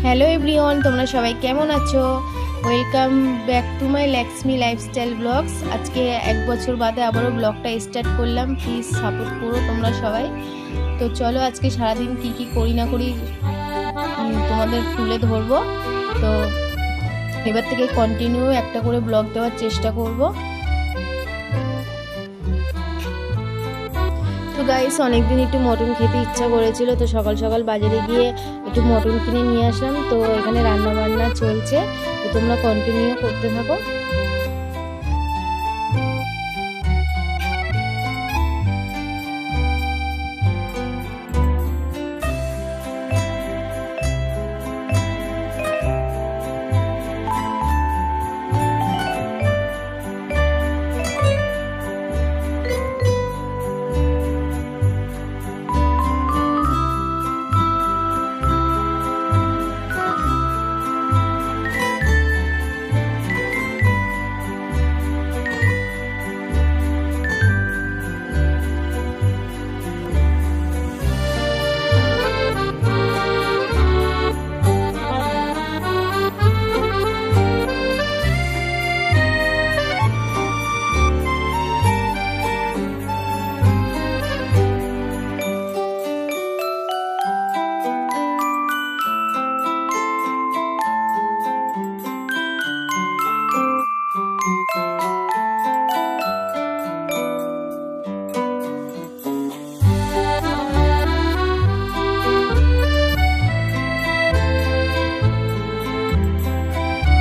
Hello everyone, তোমরা সবাই কেমন আছো? Welcome back to my Lakshmi lifestyle vlogs. আজকে 1 বছর বাদে আবারও ব্লগটা স্টার্ট করলাম। প্লিজ সাপোর্ট করো তোমরা সবাই। তো চলো আজকে সারাদিন কি করি না করি তোমাদের তুলে ধরবো। তো এবার থেকে কন্টিনিউ একটা করে ব্লগ দেওয়ার চেষ্টা করব। তো গাইস, অনেকদিন একটু মটন খেতে ইচ্ছা করেছিল, তো সকাল সকাল বাজারে গিয়ে একটু মটন কিনে নিয়ে আসলাম। তো এখানে রান্না বান্না চলছে, তো তোমরা কন্টিনিউ করতে থাকো।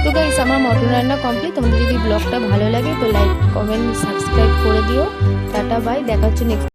তো গাইস, আমার মটন রান্না কমপ্লিট। তোমাদের যদি ব্লগটা ভালো লাগে তো লাইক, কমেন্ট, সাবস্ক্রাইব করে দিও। টাটা বাই, দেখা হচ্ছে নেক্সট।